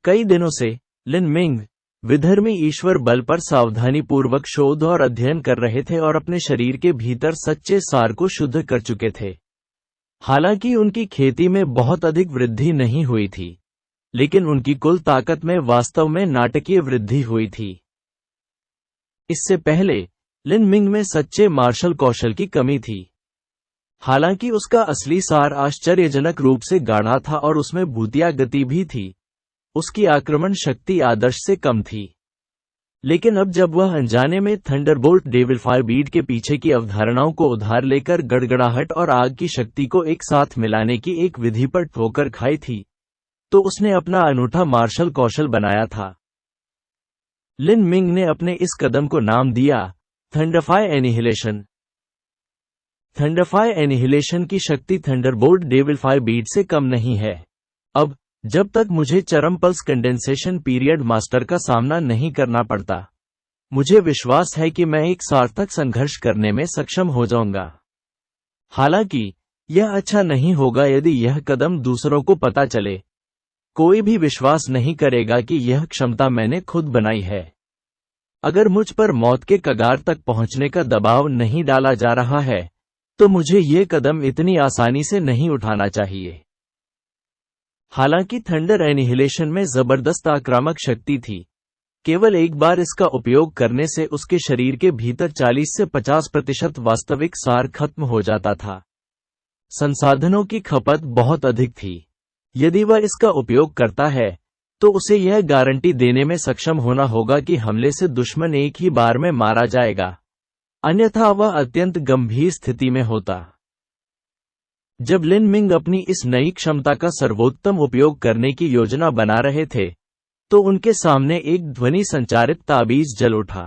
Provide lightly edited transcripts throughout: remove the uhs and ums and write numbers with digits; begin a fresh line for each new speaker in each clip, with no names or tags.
कई दिनों से लिन मिंग विधर्मी ईश्वर बल पर सावधानीपूर्वक शोध और अध्ययन कर रहे थे और अपने शरीर के भीतर सच्चे सार को शुद्ध कर चुके थे। हालांकि उनकी खेती में बहुत अधिक वृद्धि नहीं हुई थी, लेकिन उनकी कुल ताकत में वास्तव में नाटकीय वृद्धि हुई थी। इससे पहले लिन मिंग में सच्चे मार्शल कौशल की कमी थी। हालांकि उसका असली सार आश्चर्यजनक रूप से गाढ़ा था और उसमें भूतिया गति भी थी, उसकी आक्रमण शक्ति आदर्श से कम थी। लेकिन अब जब वह अनजाने में थंडरबोल्ट डेविलफायर बीट के पीछे की अवधारणाओं को उधार लेकर गड़गड़ाहट और आग की शक्ति को एक साथ मिलाने की एक विधि पर ठोकर खाई थी, तो उसने अपना अनूठा मार्शल कौशल बनाया था। लिन मिंग ने अपने इस कदम को नाम दिया थंडरफाई एनिहिलेशन। थंडरफाई एनिहिलेशन की शक्ति थंडरबोल्ट डेविलफायर बीट से कम नहीं है। अब जब तक मुझे चरम पल्स कंडेंसेशन पीरियड मास्टर का सामना नहीं करना पड़ता, मुझे विश्वास है कि मैं एक सार्थक संघर्ष करने में सक्षम हो जाऊंगा। हालांकि यह अच्छा नहीं होगा यदि यह कदम दूसरों को पता चले। कोई भी विश्वास नहीं करेगा कि यह क्षमता मैंने खुद बनाई है। अगर मुझ पर मौत के कगार तक पहुंचने का दबाव नहीं डाला जा रहा है, तो मुझे ये कदम इतनी आसानी से नहीं उठाना चाहिए। हालांकि थंडर एनिहिलेशन में जबरदस्त आक्रामक शक्ति थी। केवल एक बार इसका उपयोग करने से उसके शरीर के भीतर 40 से 50% वास्तविक सार खत्म हो जाता था। संसाधनों की खपत बहुत अधिक थी। यदि वह इसका उपयोग करता है, तो उसे यह गारंटी देने में सक्षम होना होगा कि हमले से दुश्मन एक ही बार में मारा जाएगा, अन्यथा वह अत्यंत गंभीर स्थिति में होता। जब लिन मिंग अपनी इस नई क्षमता का सर्वोत्तम उपयोग करने की योजना बना रहे थे, तो उनके सामने एक ध्वनि संचारित ताबीज जल उठा।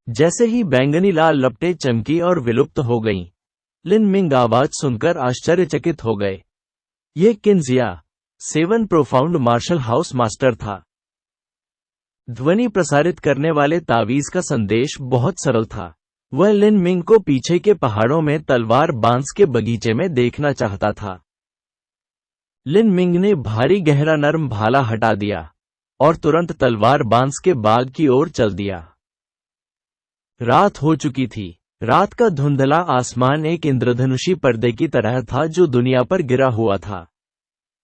जैसे ही बैंगनी लाल लपटें चमकी और विलुप्त हो गईं, लिन मिंग आवाज सुनकर आश्चर्यचकित हो गए। यह किन्जिया 7 प्रोफाउंड मार्शल हाउस मास्टर था। ध्वनि प्रसारित करने वाले तावीज का संदेश बहुत सरल था। वह लिन मिंग को पीछे के पहाड़ों में तलवार बांस के बगीचे में देखना चाहता था। लिन मिंग ने भारी गहरा नरम भाला हटा दिया और तुरंत तलवार बांस के बाग की ओर चल दिया। रात हो चुकी थी। रात का धुंधला आसमान एक इंद्रधनुषी पर्दे की तरह था जो दुनिया पर गिरा हुआ था।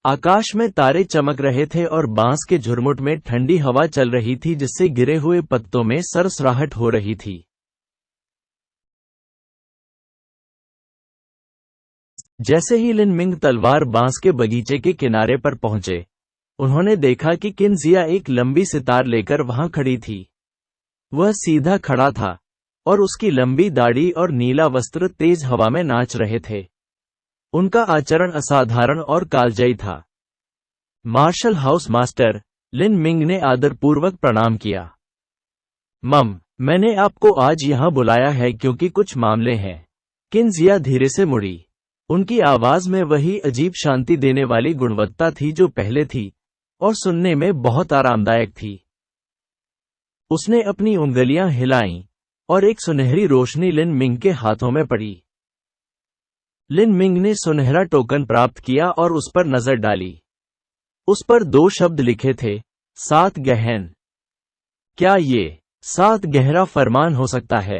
आकाश में तारे चमक रहे थे और बांस के झुरमुट में ठंडी हवा चल रही थी जिससे गिरे हुए पत्तों में सरसराहट हो रही थी। जैसे ही लिन मिंग तलवार बांस के बगीचे के किनारे पर पहुंचे, उन्होंने देखा कि किन्जिया एक लंबी सितार लेकर वहां खड़ी थी। वह सीधा खड़ा था और उसकी लंबी दाढ़ी और नीला वस्त्र तेज हवा में नाच रहे थे। उनका आचरण असाधारण और कालजयी था। मार्शल हाउस मास्टर, लिन मिंग ने आदरपूर्वक प्रणाम किया। मैंने आपको आज यहां बुलाया है क्योंकि कुछ मामले हैं। किन्जिया धीरे से मुड़ी। उनकी आवाज में वही अजीब शांति देने वाली गुणवत्ता थी जो पहले थी और सुनने में बहुत आरामदायक थी। उसने अपनी उंगलियां हिलाईं और एक सुनहरी रोशनी लिन मिंग के हाथों में पड़ी। लिन मिंग ने सुनहरा टोकन प्राप्त किया और उस पर नजर डाली। उस पर 2 शब्द लिखे थे, 7 गहन। क्या ये 7 गहरा फरमान हो सकता है?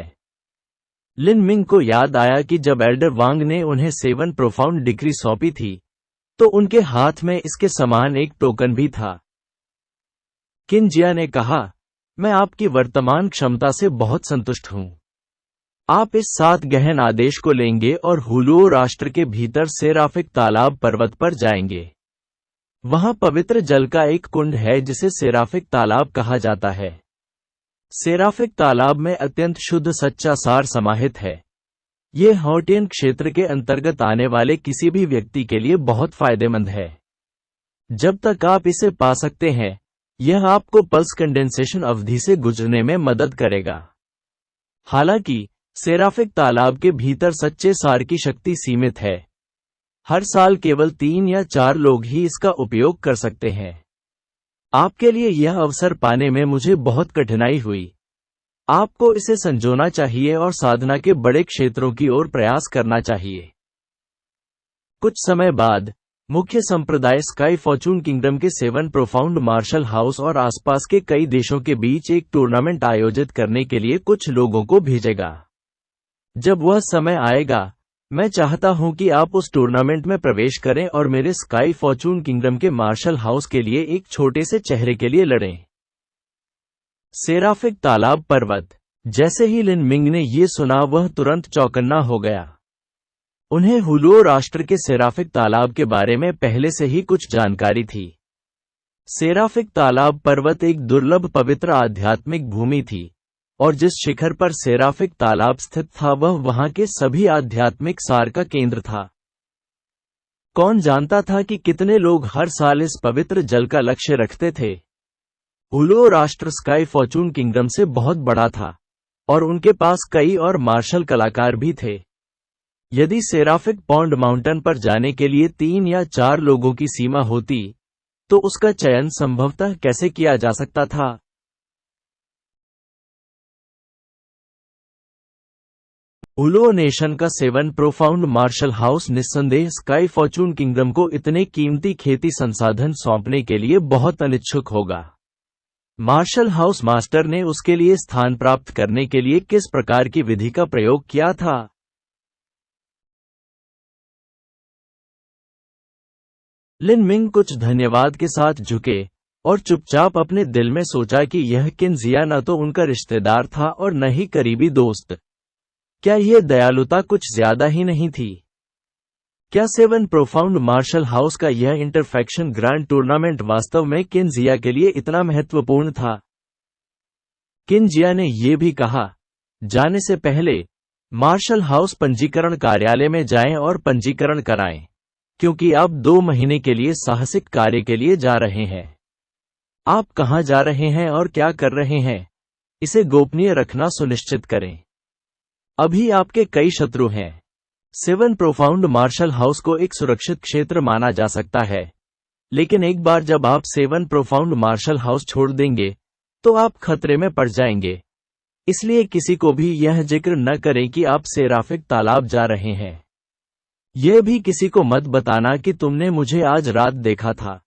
लिन मिंग को याद आया कि जब एल्डर वांग ने उन्हें 7 प्रोफाउंड डिक्री सौंपी थी, तो उनके हाथ में इसके समान एक टोकन भी था। किन्जिया ने कहा, मैं आपकी वर्तमान क्षमता से बहुत संतुष्ट हूं। आप इस 7 गहन आदेश को लेंगे और हुलुओ राष्ट्र के भीतर सेराफिक तालाब पर्वत पर जाएंगे। वहां पवित्र जल का एक कुंड है जिसे सेराफिक तालाब कहा जाता है। सेराफिक तालाब में अत्यंत शुद्ध सच्चा सार समाहित है। ये हॉटियन क्षेत्र के अंतर्गत आने वाले किसी भी व्यक्ति के लिए बहुत फायदेमंद है। जब तक आप इसे पा सकते हैं, यह आपको पल्स कंडेंसेशन अवधि से गुजरने में मदद करेगा। हालांकि सेराफिक तालाब के भीतर सच्चे सार की शक्ति सीमित है। हर साल केवल 3 या 4 लोग ही इसका उपयोग कर सकते हैं। आपके लिए यह अवसर पाने में मुझे बहुत कठिनाई हुई। आपको इसे संजोना चाहिए और साधना के बड़े क्षेत्रों की ओर प्रयास करना चाहिए। कुछ समय बाद मुख्य संप्रदाय स्काई फॉर्चून किंगडम के 7 प्रोफाउंड मार्शल हाउस और आसपास के कई देशों के बीच एक टूर्नामेंट आयोजित करने के लिए कुछ लोगों को भेजेगा। जब वह समय आएगा, मैं चाहता हूं कि आप उस टूर्नामेंट में प्रवेश करें और मेरे स्काई फॉर्चून किंगडम के मार्शल हाउस के लिए एक छोटे से चेहरे के लिए लड़ें। सेराफिक तालाब पर्वत। जैसे ही लिन मिंग ने ये सुना, वह तुरंत चौकन्ना हो गया। उन्हें हुलुओ राष्ट्र के सेराफिक तालाब के बारे में पहले से ही कुछ जानकारी थी। सेराफिक तालाब पर्वत एक दुर्लभ पवित्र आध्यात्मिक भूमि थी, और जिस शिखर पर सेराफिक तालाब स्थित था वह वहां के सभी आध्यात्मिक सार का केंद्र था। कौन जानता था कि कितने लोग हर साल इस पवित्र जल का लक्ष्य रखते थे। हुलुओ राष्ट्र स्काई फॉर्चून किंगडम से बहुत बड़ा था, और उनके पास कई और मार्शल कलाकार भी थे। यदि सेराफिक पॉन्ड माउंटेन पर जाने के लिए 3 या 4 लोगों की सीमा होती, तो उसका चयन संभवतः कैसे किया जा सकता था। हुलुओ नेशन का 7 प्रोफाउंड मार्शल हाउस निस्संदेह स्काई फॉर्चून किंगडम को इतने कीमती खेती संसाधन सौंपने के लिए बहुत अनिच्छुक होगा। मार्शल हाउस मास्टर ने उसके लिए स्थान प्राप्त करने के लिए किस प्रकार की विधि का प्रयोग किया था। लिन मिंग कुछ धन्यवाद के साथ झुके और चुपचाप अपने दिल में सोचा कि यह किन जिया न तो उनका रिश्तेदार था और न ही करीबी दोस्त। क्या यह दयालुता कुछ ज्यादा ही नहीं थी? क्या 7 प्रोफाउंड मार्शल हाउस का यह इंटरफेक्शन ग्रैंड टूर्नामेंट वास्तव में किन जिया के लिए इतना महत्वपूर्ण था? किन जिया ने यह भी कहा, जाने से पहले मार्शल हाउस पंजीकरण कार्यालय में जाएं और पंजीकरण कराएं, क्योंकि आप 2 महीने के लिए साहसिक कार्य के लिए जा रहे हैं। आप कहां जा रहे हैं और क्या कर रहे हैं, इसे गोपनीय रखना सुनिश्चित करें। अभी आपके कई शत्रु हैं। 7 प्रोफाउंड मार्शल हाउस को एक सुरक्षित क्षेत्र माना जा सकता है, लेकिन एक बार जब आप 7 प्रोफाउंड मार्शल हाउस छोड़ देंगे, तो आप खतरे में पड़ जाएंगे। इसलिए किसी को भी यह जिक्र न करें कि आप सेराफिक तालाब जा रहे हैं। यह भी किसी को मत बताना कि तुमने मुझे आज रात देखा था।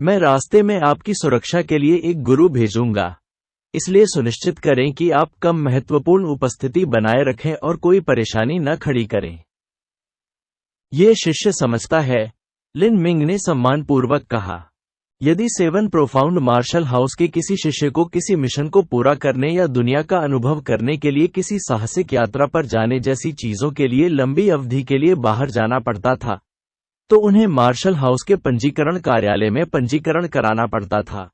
मैं रास्ते में आपकी सुरक्षा के लिए एक गुरु भेजूंगा, इसलिए सुनिश्चित करें कि आप कम महत्वपूर्ण उपस्थिति बनाए रखें और कोई परेशानी न खड़ी करें। यह शिष्य समझता है, लिन मिंग ने सम्मानपूर्वक कहा। यदि 7 प्रोफाउंड मार्शल हाउस के किसी शिष्य को किसी मिशन को पूरा करने या दुनिया का अनुभव करने के लिए किसी साहसिक यात्रा पर जाने जैसी चीजों के लिए लंबी अवधि के लिए बाहर जाना पड़ता था, तो उन्हें मार्शल हाउस के पंजीकरण कार्यालय में पंजीकरण कराना पड़ता था।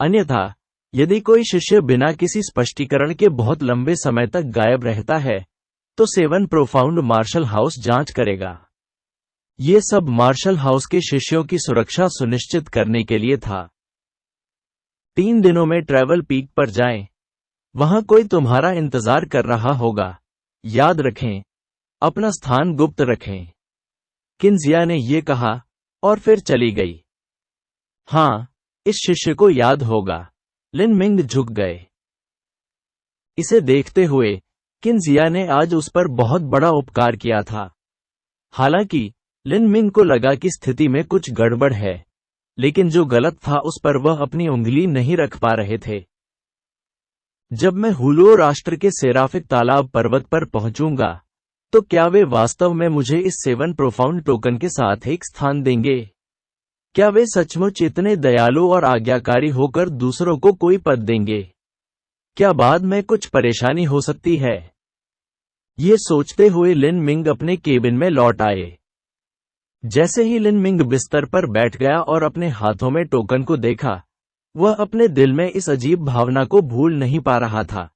अन्यथा, यदि कोई शिष्य बिना किसी स्पष्टीकरण के बहुत लंबे समय तक गायब रहता है, तो 7 प्रोफाउंड मार्शल हाउस जांच करेगा। ये सब मार्शल हाउस के शिष्यों की सुरक्षा सुनिश्चित करने के लिए था। 3 दिनों में ट्रैवल पीक पर जाएं। वहां कोई तुम्हारा इंतजार कर रहा होगा। याद रखें, अपना स्थान गुप्त रखें। किनजिया ने यह कहा और फिर चली गई। हाँ, इस शिष्य को याद होगा। लिन मिंग झुक गए। इसे देखते हुए किनजिया ने आज उस पर बहुत बड़ा उपकार किया था। हालांकि लिन मिंग को लगा कि स्थिति में कुछ गड़बड़ है, लेकिन जो गलत था उस पर वह अपनी उंगली नहीं रख पा रहे थे। जब मैं हुलुओ राष्ट्र के सेराफिक तालाब पर्वत पर पहुंचूंगा, तो क्या वे वास्तव में मुझे इस 7 प्रोफाउंड टोकन के साथ एक स्थान देंगे? क्या वे सचमुच इतने दयालु और आज्ञाकारी होकर दूसरों को कोई पद देंगे? क्या बाद में कुछ परेशानी हो सकती है? ये सोचते हुए लिन मिंग अपने केबिन में लौट आए। जैसे ही लिन मिंग बिस्तर पर बैठ गया और अपने हाथों में टोकन को देखा, वह अपने दिल में इस अजीब भावना को भूल नहीं पा रहा था,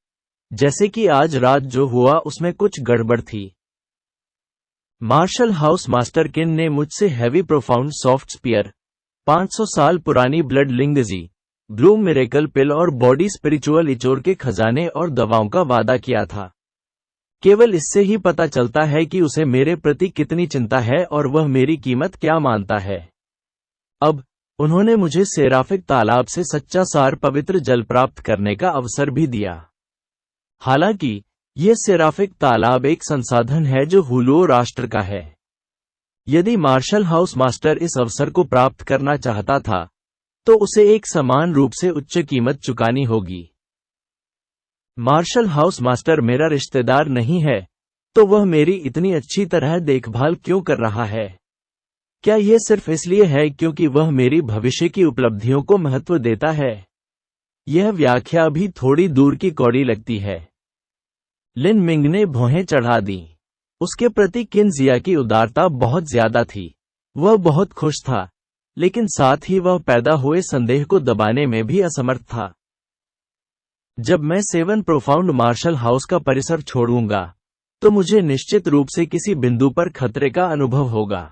जैसे कि आज रात जो हुआ उसमें कुछ गड़बड़ थी। मार्शल हाउस मास्टर किन ने मुझसे हैवी प्रोफाउंड सॉफ्ट स्पीयर, 500 साल पुरानी ब्लड लिंगजी, ब्लूम मिरेकल पिल और बॉडी स्पिरिचुअल इचोर के खजाने और दवाओं का वादा किया था। केवल इससे ही पता चलता है कि उसे मेरे प्रति कितनी चिंता है और वह मेरी कीमत क्या मानता है। अब उन्होंने मुझे सेराफिक तालाब से सच्चा सार पवित्र जल प्राप्त करने का अवसर भी दिया। हालांकि यह सेराफिक तालाब एक संसाधन है जो हुलुओ राष्ट्र का है। यदि मार्शल हाउस मास्टर इस अवसर को प्राप्त करना चाहता था, तो उसे एक समान रूप से उच्च कीमत चुकानी होगी। मार्शल हाउस मास्टर मेरा रिश्तेदार नहीं है, तो वह मेरी इतनी अच्छी तरह देखभाल क्यों कर रहा है? क्या यह सिर्फ इसलिए है क्योंकि वह मेरी भविष्य की उपलब्धियों को महत्व देता है? यह व्याख्या भी थोड़ी दूर की कौड़ी लगती है। लिन मिंग ने भौहें चढ़ा दी। उसके प्रति किन जिया की उदारता बहुत ज्यादा थी। वह बहुत खुश था, लेकिन साथ ही वह पैदा हुए संदेह को दबाने में भी असमर्थ था। जब मैं 7 प्रोफाउंड मार्शल हाउस का परिसर छोड़ूंगा, तो मुझे निश्चित रूप से किसी बिंदु पर खतरे का अनुभव होगा।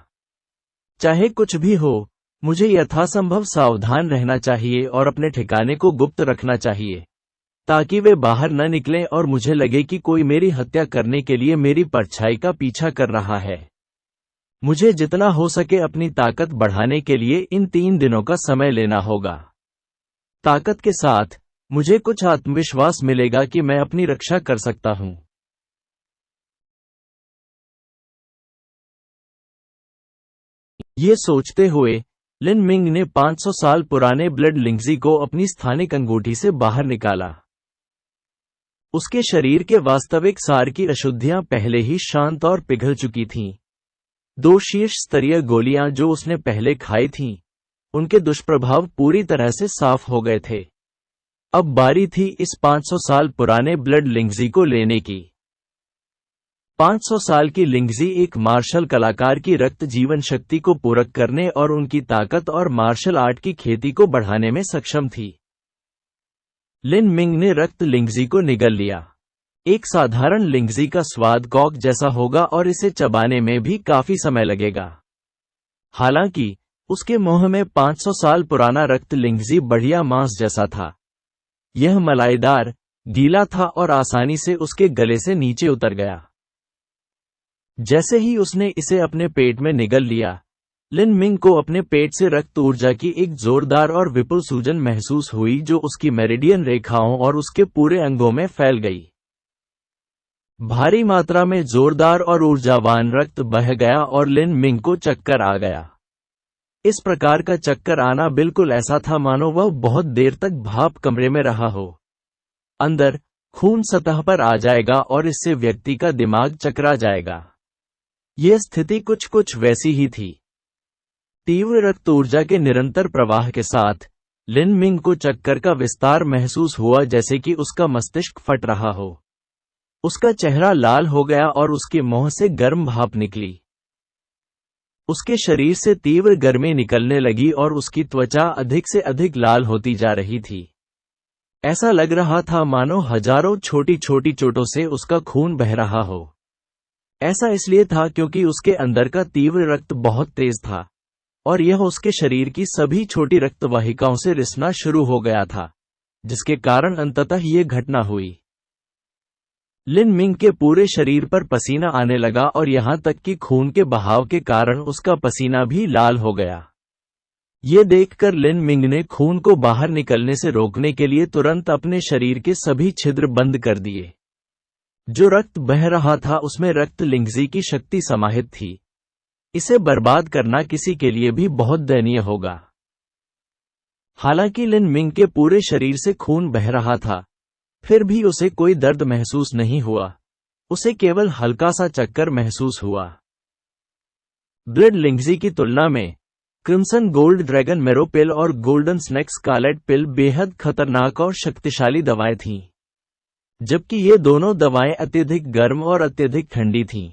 चाहे कुछ भी हो, मुझे यथासंभव सावधान रहना चाहिए और अपने ठिकाने को गुप्त रखना चाहिए, ताकि वे बाहर न निकलें और मुझे लगे कि कोई मेरी हत्या करने के लिए मेरी परछाई का पीछा कर रहा है। मुझे जितना हो सके अपनी ताकत बढ़ाने के लिए इन 3 दिनों का समय लेना होगा। ताकत के साथ मुझे कुछ आत्मविश्वास मिलेगा कि मैं अपनी रक्षा कर सकता हूं। ये सोचते हुए लिन मिंग ने 500 साल पुराने ब्लड लिंगजी को अपनी स्थानिक अंगूठी से बाहर निकाला। उसके शरीर के वास्तविक सार की अशुद्धियां पहले ही शांत और पिघल चुकी थीं। 2 शीर्ष स्तरीय गोलियां जो उसने पहले खाई थीं, उनके दुष्प्रभाव पूरी तरह से साफ हो गए थे। अब बारी थी इस 500 साल पुराने ब्लड लिंगजी को लेने की। 500 साल की लिंगजी एक मार्शल कलाकार की रक्त जीवन शक्ति को पूरक करने और उनकी ताकत और मार्शल आर्ट की खेती को बढ़ाने में सक्षम थी। लिन मिंग ने रक्त लिंगजी को निगल लिया। एक साधारण लिंगजी का स्वाद कॉक जैसा होगा और इसे चबाने में भी काफी समय लगेगा। हालांकि उसके मुंह में 500 साल पुराना रक्त लिंगजी बढ़िया मांस जैसा था। यह मलाईदार, गीला था और आसानी से उसके गले से नीचे उतर गया। जैसे ही उसने इसे अपने पेट में निगल लिया, लिन मिंग को अपने पेट से रक्त ऊर्जा की एक जोरदार और विपुल सूजन महसूस हुई जो उसकी मेरिडियन रेखाओं और उसके पूरे अंगों में फैल गई। भारी मात्रा में जोरदार और ऊर्जावान रक्त बह गया और लिन मिंग को चक्कर आ गया। इस प्रकार का चक्कर आना बिल्कुल ऐसा था मानो वह बहुत देर तक भाप कमरे में रहा हो। अंदर खून सतह पर आ जाएगा और इससे व्यक्ति का दिमाग चकरा जाएगा। यह स्थिति कुछ वैसी ही थी। तीव्र रक्त ऊर्जा के निरंतर प्रवाह के साथ लिन मिंग को चक्कर का विस्तार महसूस हुआ, जैसे कि उसका मस्तिष्क फट रहा हो। उसका चेहरा लाल हो गया और उसके मुंह से गर्म भाप निकली। उसके शरीर से तीव्र गर्मी निकलने लगी और उसकी त्वचा अधिक से अधिक लाल होती जा रही थी। ऐसा लग रहा था मानो हजारों छोटी छोटी चोटों से उसका खून बह रहा हो। ऐसा इसलिए था क्योंकि उसके अंदर का तीव्र रक्त बहुत तेज था और यह उसके शरीर की सभी छोटी रक्तवाहिकाओं से रिसना शुरू हो गया था, जिसके कारण अंततः ये घटना हुई। लिन मिंग के पूरे शरीर पर पसीना आने लगा और यहां तक कि खून के बहाव के कारण उसका पसीना भी लाल हो गया। ये देखकर लिन मिंग ने खून को बाहर निकलने से रोकने के लिए तुरंत अपने शरीर के सभी छिद्र बंद कर दिए। जो रक्त बह रहा था उसमें रक्त लिंगजी की शक्ति समाहित थी। इसे बर्बाद करना किसी के लिए भी बहुत दयनीय होगा। हालांकि लिन मिंग के पूरे शरीर से खून बह रहा था, फिर भी उसे कोई दर्द महसूस नहीं हुआ। उसे केवल हल्का सा चक्कर महसूस हुआ। ब्लड लिंगजी की तुलना में क्रिम्सन गोल्ड ड्रैगन मेरो पिल और गोल्डन स्नेक स्कारलेट पिल बेहद खतरनाक और शक्तिशाली दवाएं थीं, जबकि ये दोनों दवाएं अत्यधिक गर्म और अत्यधिक ठंडी थीं।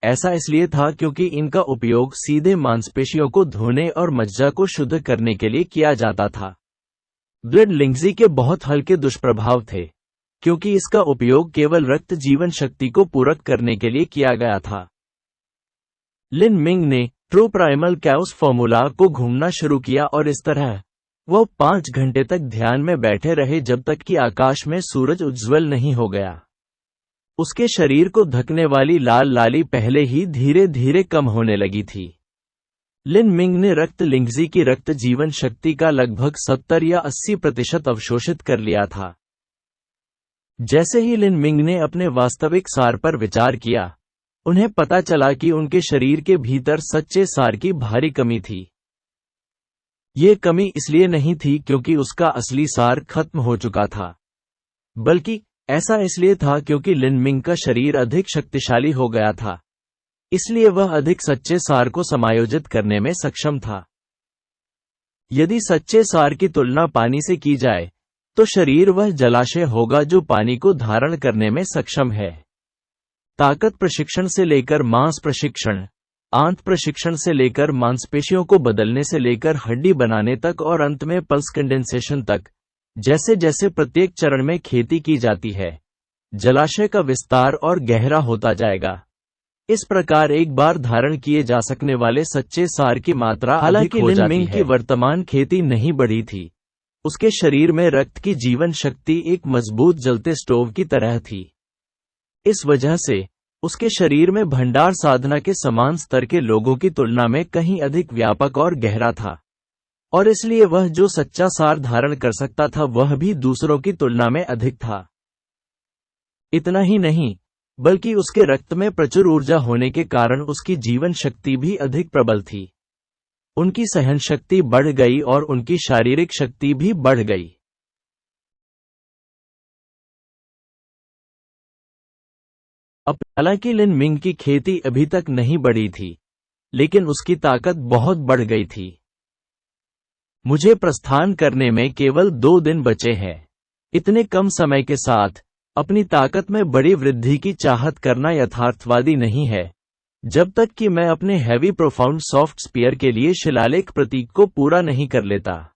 ऐसा इसलिए था क्योंकि इनका उपयोग सीधे मांसपेशियों को धोने और मज्जा को शुद्ध करने के लिए किया जाता था। ब्लड लिंगजी के बहुत हल्के दुष्प्रभाव थे, क्योंकि इसका उपयोग केवल रक्त जीवन शक्ति को पूरक करने के लिए किया गया था। लिन मिंग ने ट्रू प्राइमल कैओस फॉर्मूला को घूमना शुरू किया और इस तरह वह 5 घंटे तक ध्यान में बैठे रहे जब तक कि आकाश में सूरज उज्ज्वल नहीं हो गया। उसके शरीर को ढकने वाली लाल लाली पहले ही धीरे धीरे कम होने लगी थी। लिन मिंग ने रक्त लिंगजी की रक्त जीवन शक्ति का लगभग 70 या 80% अवशोषित कर लिया था। जैसे ही लिन मिंग ने अपने वास्तविक सार पर विचार किया, उन्हें पता चला कि उनके शरीर के भीतर सच्चे सार की भारी कमी थी। ये कमी इसलिए नहीं थी क्योंकि उसका असली सार खत्म हो चुका था, बल्कि ऐसा इसलिए था क्योंकि लिन मिंग का शरीर अधिक शक्तिशाली हो गया था, इसलिए वह अधिक सच्चे सार को समायोजित करने में सक्षम था। यदि सच्चे सार की तुलना पानी से की जाए, तो शरीर वह जलाशय होगा जो पानी को धारण करने में सक्षम है। ताकत प्रशिक्षण से लेकर मांस प्रशिक्षण, आंत प्रशिक्षण से लेकर मांसपेशियों को बदलने से लेकर हड्डी बनाने तक और अंत में पल्स कंडेंसेशन तक, जैसे जैसे प्रत्येक चरण में खेती की जाती है, जलाशय का विस्तार और गहरा होता जाएगा। इस प्रकार एक बार धारण किए जा सकने वाले सच्चे सार की मात्रा हालांकि लिन मिंग की वर्तमान खेती नहीं बढ़ी थी, उसके शरीर में रक्त की जीवन शक्ति एक मजबूत जलते स्टोव की तरह थी। इस वजह से उसके शरीर में भंडार साधना के समान स्तर के लोगों की तुलना में कहीं अधिक व्यापक और गहरा था, और इसलिए वह जो सच्चा सार धारण कर सकता था वह भी दूसरों की तुलना में अधिक था। इतना ही नहीं, बल्कि उसके रक्त में प्रचुर ऊर्जा होने के कारण उसकी जीवन शक्ति भी अधिक प्रबल थी। उनकी सहन शक्ति बढ़ गई और उनकी शारीरिक शक्ति भी बढ़ गई। हालांकि लिन मिंग की खेती अभी तक नहीं बढ़ी थी, लेकिन उसकी ताकत बहुत बढ़ गई थी। मुझे प्रस्थान करने में केवल 2 दिन बचे हैं। इतने कम समय के साथ अपनी ताकत में बड़ी वृद्धि की चाहत करना यथार्थवादी नहीं है, जब तक कि मैं अपने हैवी प्रोफाउंड सॉफ्ट स्पीयर के लिए शिलालेख प्रतीक को पूरा नहीं कर लेता।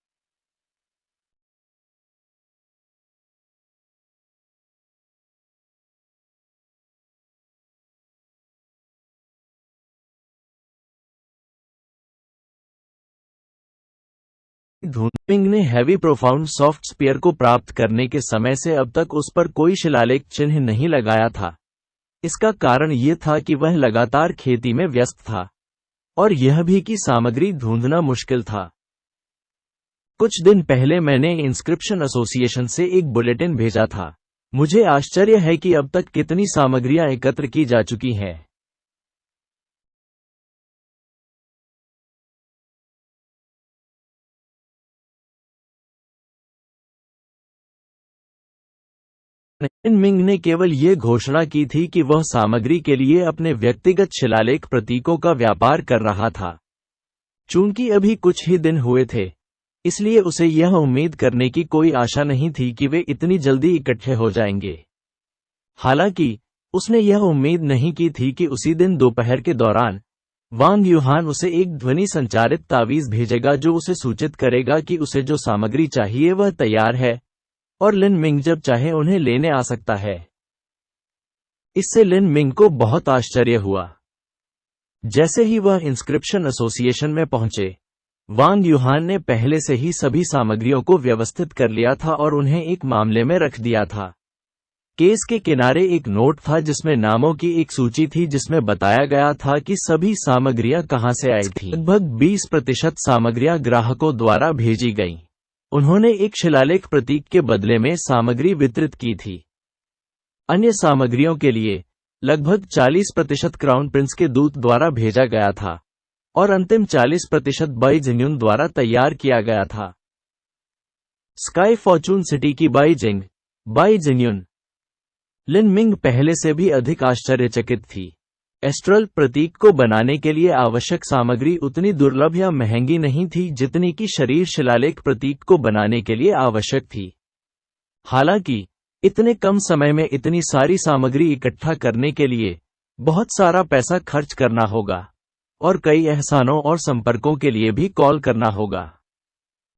मिंग ने हैवी प्रोफाउंड सॉफ्ट स्पीयर को प्राप्त करने के समय से अब तक उस पर कोई शिलालेख चिन्ह नहीं लगाया था। इसका कारण ये था कि वह लगातार खेती में व्यस्त था, और यह भी कि सामग्री ढूंढना मुश्किल था। कुछ दिन पहले मैंने इंस्क्रिप्शन एसोसिएशन से एक बुलेटिन भेजा था। मुझे आश्चर्य है कि अब तक कितनी सामग्रियां एकत्र की जा चुकी हैं। लिन मिंग ने केवल ये घोषणा की थी कि वह सामग्री के लिए अपने व्यक्तिगत शिलालेख प्रतीकों का व्यापार कर रहा था। चूंकि अभी कुछ ही दिन हुए थे, इसलिए उसे यह उम्मीद करने की कोई आशा नहीं थी कि वे इतनी जल्दी इकट्ठे हो जाएंगे। हालांकि उसने यह उम्मीद नहीं की थी कि उसी दिन दोपहर के दौरान वांग यूहान उसे एक ध्वनि संचारित तावीज भेजेगा जो उसे सूचित करेगा कि उसे जो सामग्री चाहिए वह तैयार है, और लिन मिंग जब चाहे उन्हें लेने आ सकता है। इससे लिन मिंग को बहुत आश्चर्य हुआ। जैसे ही वह इंस्क्रिप्शन एसोसिएशन में पहुंचे, वांग यूहान ने पहले से ही सभी सामग्रियों को व्यवस्थित कर लिया था और उन्हें एक मामले में रख दिया था। केस के किनारे एक नोट था जिसमें नामों की एक सूची थी जिसमें बताया गया था कि सभी सामग्रियां कहां से आई थीं। लगभग 20% सामग्रियां ग्राहकों द्वारा भेजी गईं। उन्होंने एक शिलालेख प्रतीक के बदले में सामग्री वितरित की थी। अन्य सामग्रियों के लिए लगभग 40% क्राउन प्रिंस के दूत द्वारा भेजा गया था, और अंतिम 40% बाई जिन्यून द्वारा तैयार किया गया था। स्काई फॉर्चून सिटी की बाई जिन्यून। लिन मिंग पहले से भी अधिक आश्चर्यचकित थी। एस्ट्रल प्रतीक को बनाने के लिए आवश्यक सामग्री उतनी दुर्लभ या महंगी नहीं थी जितनी कि शरीर शिलालेख प्रतीक को बनाने के लिए आवश्यक थी। हालांकि इतने कम समय में इतनी सारी सामग्री इकट्ठा करने के लिए बहुत सारा पैसा खर्च करना होगा, और कई एहसानों और संपर्कों के लिए भी कॉल करना होगा।